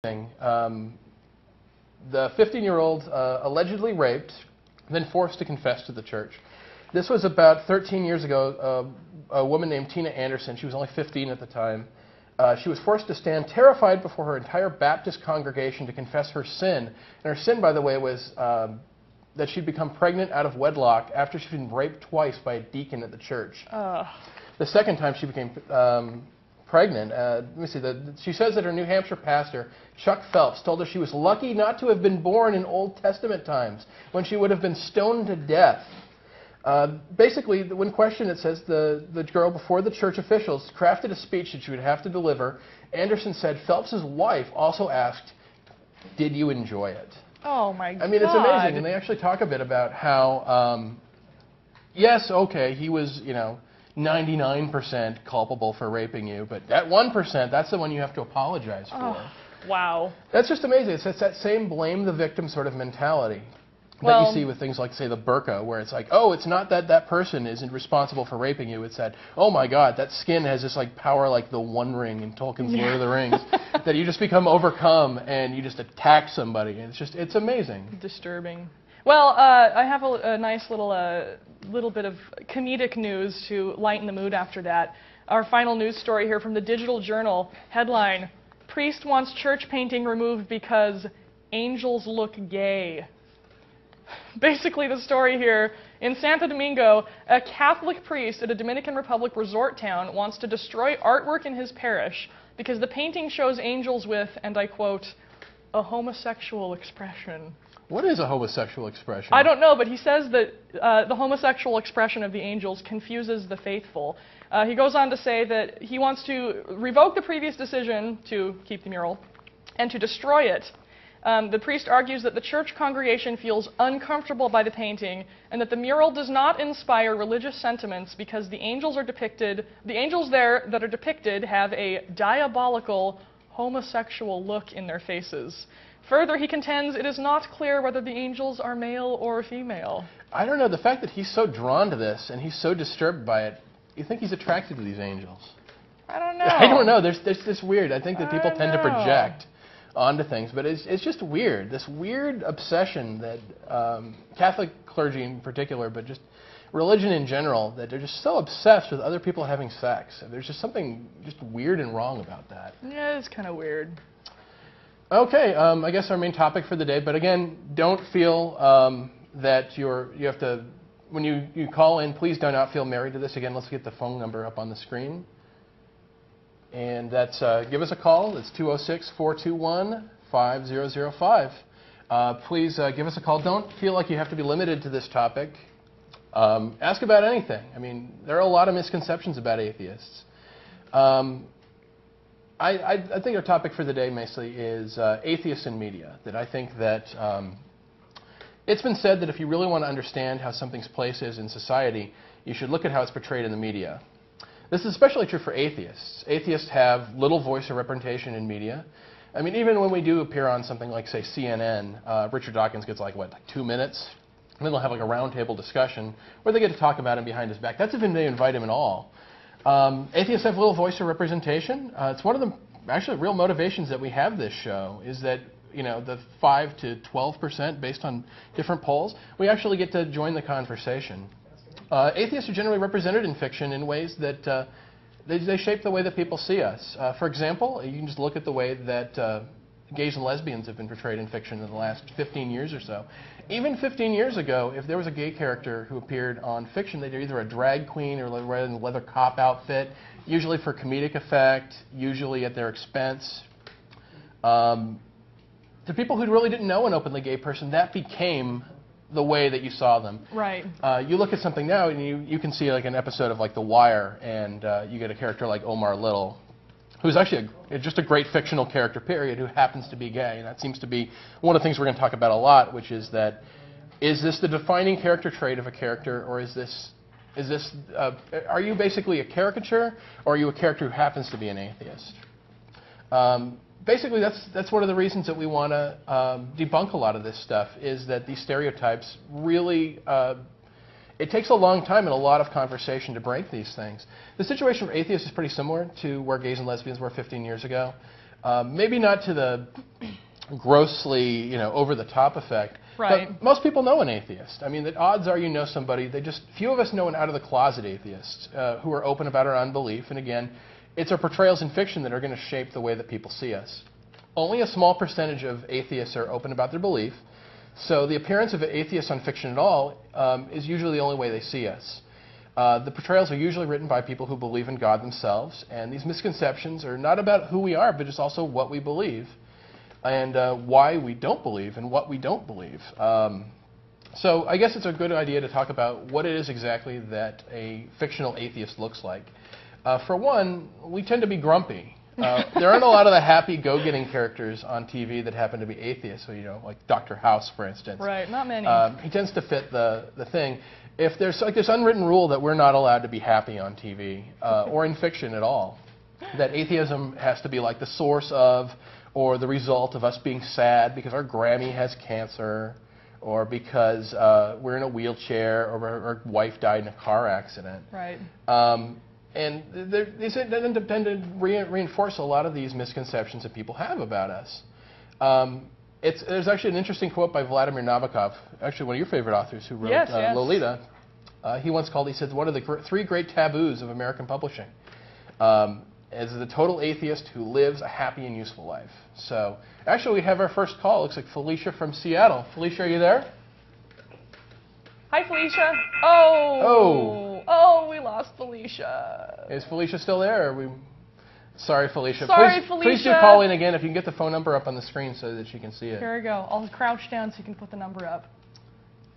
The 15-year-old allegedly raped, then forced to confess to the church. This was about 13 years ago. A woman named Tina Anderson, she was only 15 at the time, she was forced to stand terrified before her entire Baptist congregation to confess her sin. And her sin, by the way, was that she'd become pregnant out of wedlock after she'd been raped twice by a deacon at the church. The second time she became pregnant, let me see, she says that her New Hampshire pastor, Chuck Phelps, told her she was lucky not to have been born in Old Testament times, when she would have been stoned to death. Basically, when questioned, it says the girl, before the church officials, crafted a speech that she would have to deliver. Anderson said Phelps's wife also asked, "Did you enjoy it?" Oh, my God. I mean, it's amazing. And they actually talk a bit about how, yes, okay, he was, 99% culpable for raping you, but that 1%, that's the one you have to apologize for. Oh, wow. That's just amazing. It's that same blame the victim sort of mentality that you see with things like, say, the burqa, where it's like, oh, it's not that that person isn't responsible for raping you. It's that, oh, my God, that skin has this like power like the One Ring in Tolkien's Lord of the Rings, that you just become overcome and you just attack somebody. And it's amazing. Disturbing. Well, I have a nice little bit of comedic news to lighten the mood after that. Our final news story here from the Digital Journal. Headline, Priest wants church painting removed because angels look gay. Basically, the story here, in Santo Domingo, a Catholic priest at a Dominican Republic resort town wants to destroy artwork in his parish because the painting shows angels with, and I quote, a homosexual expression. What is a homosexual expression? I don't know, but he says that the homosexual expression of the angels confuses the faithful. He goes on to say that he wants to revoke the previous decision to keep the mural and to destroy it. The priest argues that the church congregation feels uncomfortable by the painting and that the mural does not inspire religious sentiments because the angels there that are depicted have a diabolical homosexual look in their faces. Further, he contends it is not clear whether the angels are male or female. I don't know. The fact that he's so drawn to this and he's so disturbed by it, you think he's attracted to these angels? I don't know. I don't know. There's this weird. I think that people tend to project onto things, but it's just weird. This weird obsession that Catholic clergy in particular, but just religion in general, that they're just so obsessed with other people having sex. There's just something just weird and wrong about that. Yeah, it's kind of weird. Okay, I guess our main topic for the day, but again, don't feel that you have to, when you call in, please do not feel married to this. Again, let's get the phone number up on the screen. And that's, give us a call. It's 206-421-5005. Please give us a call. Don't feel like you have to be limited to this topic. Ask about anything. I mean, there are a lot of misconceptions about atheists. I think our topic for the day, mostly, is atheists in media. That I think that it's been said that if you really want to understand how something's place is in society, you should look at how it's portrayed in the media. This is especially true for atheists. Atheists have little voice or representation in media. I mean, even when we do appear on something like, say, CNN, Richard Dawkins gets like 2 minutes? And then they'll have like a roundtable discussion where they get to talk about him behind his back. That's if they invite him at all. Atheists have little voice or representation. It's one of the actually real motivations that we have this show is that, the 5 to 12% based on different polls, we actually get to join the conversation. Atheists are generally represented in fiction in ways that they shape the way that people see us. For example, you can just look at the way that gays and lesbians have been portrayed in fiction in the last 15 years or so. Even 15 years ago, if there was a gay character who appeared on fiction, they'd either a drag queen or in a leather cop outfit, usually for comedic effect, usually at their expense. To people who really didn't know an openly gay person, that became the way that you saw them. Right. You look at something now, and you can see like an episode of like The Wire, and you get a character like Omar Little, who's actually just a great fictional character, period, who happens to be gay. And that seems to be one of the things we're going to talk about a lot, which is that, is this the defining character trait of a character, or are you basically a caricature, or are you a character who happens to be an atheist? Basically, that's one of the reasons that we want to debunk a lot of this stuff, is that these stereotypes really, it takes a long time and a lot of conversation to break these things. The situation for atheists is pretty similar to where gays and lesbians were 15 years ago. Maybe not to the grossly, over-the-top effect. Right. But most people know an atheist. I mean, the odds are you know somebody. Few of us know an out-of-the-closet atheist who are open about our unbelief. And again, it's our portrayals in fiction that are going to shape the way that people see us. Only a small percentage of atheists are open about their belief. So the appearance of an atheist on fiction at all is usually the only way they see us. The portrayals are usually written by people who believe in God themselves. And these misconceptions are not about who we are, but it's also what we believe. And why we don't believe and what we don't believe. So I guess it's a good idea to talk about what it is exactly that a fictional atheist looks like. For one, we tend to be grumpy. There aren't a lot of the happy, go-getting characters on TV that happen to be atheists. So, like Dr. House, for instance. Right, not many. He tends to fit the thing. If there's like this unwritten rule that we're not allowed to be happy on TV or in fiction at all, that atheism has to be like the source of or the result of us being sad because our Grammy has cancer, or because we're in a wheelchair, or our wife died in a car accident. Right. And they tend to reinforce a lot of these misconceptions that people have about us. There's actually an interesting quote by Vladimir Nabokov, actually one of your favorite authors who wrote yes. Lolita. He said, one of the three great taboos of American publishing is the total atheist who lives a happy and useful life. So, actually, we have our first call. Looks like Felicia from Seattle. Felicia, are you there? Hi, Felicia. Oh, we lost Felicia. Is Felicia still there? Sorry, Felicia. Sorry, Felicia. Please do call in again if you can get the phone number up on the screen so that she can see it. Here we go. I'll crouch down so you can put the number up.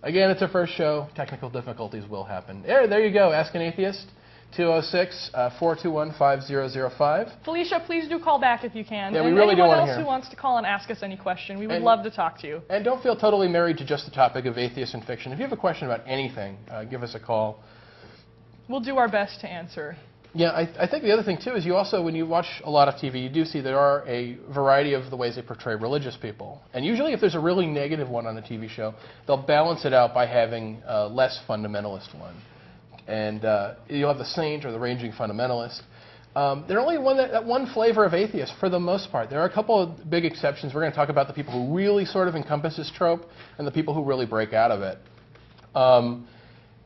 Again, it's our first show. Technical difficulties will happen. There you go. Ask an Atheist. 206-421-5005. Felicia, please do call back if you can. Yeah, we really do want to hear. Anyone else who wants to call and ask us any question, we would love to talk to you. And don't feel totally married to just the topic of atheist and fiction. If you have a question about anything, give us a call. We'll do our best to answer. Yeah, I think the other thing, too, is you also, when you watch a lot of TV, you do see there are a variety of the ways they portray religious people. And usually if there's a really negative one on a TV show, they'll balance it out by having a less fundamentalist one. And you'll have the saint or the raging fundamentalist. They're only that one flavor of atheist for the most part. There are a couple of big exceptions. We're going to talk about the people who really sort of encompass this trope and the people who really break out of it.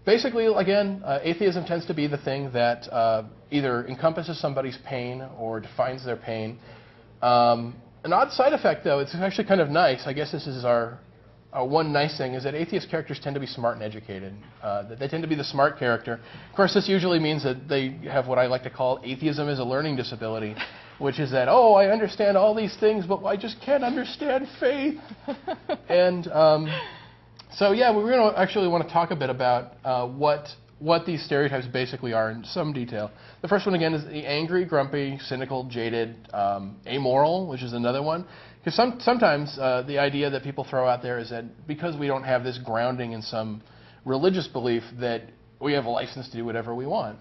Basically, again, atheism tends to be the thing that either encompasses somebody's pain or defines their pain. An odd side effect, though, it's actually kind of nice. I guess this is our one nice thing, is that atheist characters tend to be smart and educated. They tend to be the smart character. Of course, this usually means that they have what I like to call atheism as a learning disability, which is that, oh, I understand all these things, but I just can't understand faith. And so, yeah, we're going to actually want to talk a bit about what these stereotypes basically are in some detail. The first one, again, is the angry, grumpy, cynical, jaded, amoral, which is another one. Because sometimes the idea that people throw out there is that because we don't have this grounding in some religious belief that we have a license to do whatever we want.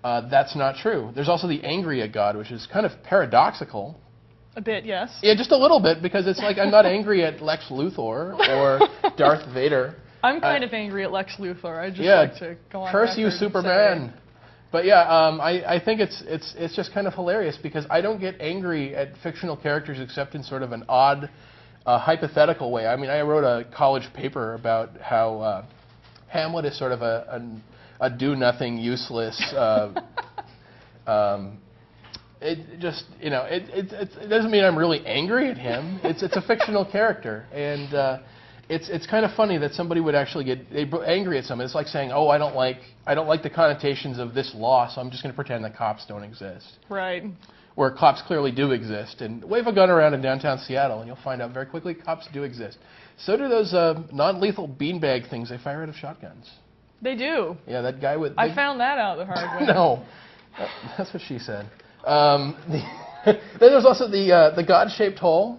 That's not true. There's also the angry at God, which is kind of paradoxical. A bit, yes. Yeah, just a little bit, because it's like I'm not angry at Lex Luthor or Darth Vader. I'm kind of angry at Lex Luthor. I just like to go on curse you, Superman. But yeah, I think it's just kind of hilarious because I don't get angry at fictional characters except in sort of an odd, hypothetical way. I mean, I wrote a college paper about how Hamlet is sort of a do-nothing, useless. It just, it doesn't mean I'm really angry at him. It's a fictional character, and it's kind of funny that somebody would actually get angry at someone. It's like saying, oh, I don't like the connotations of this law, so I'm just going to pretend that cops don't exist. Right. Where cops clearly do exist. And wave a gun around in downtown Seattle, and you'll find out very quickly cops do exist. So do those non-lethal beanbag things they fire out of shotguns. They do. Yeah, that guy with... I found that out the hard way. No. That's what she said. Then there's also the God-shaped hole.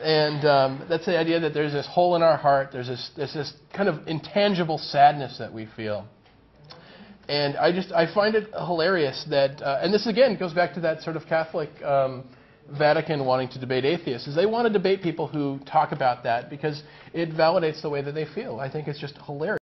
And that's the idea that there's this hole in our heart. There's this kind of intangible sadness that we feel. And I find it hilarious that, and this again goes back to that sort of Catholic Vatican wanting to debate atheists, is they want to debate people who talk about that because it validates the way that they feel. I think it's just hilarious.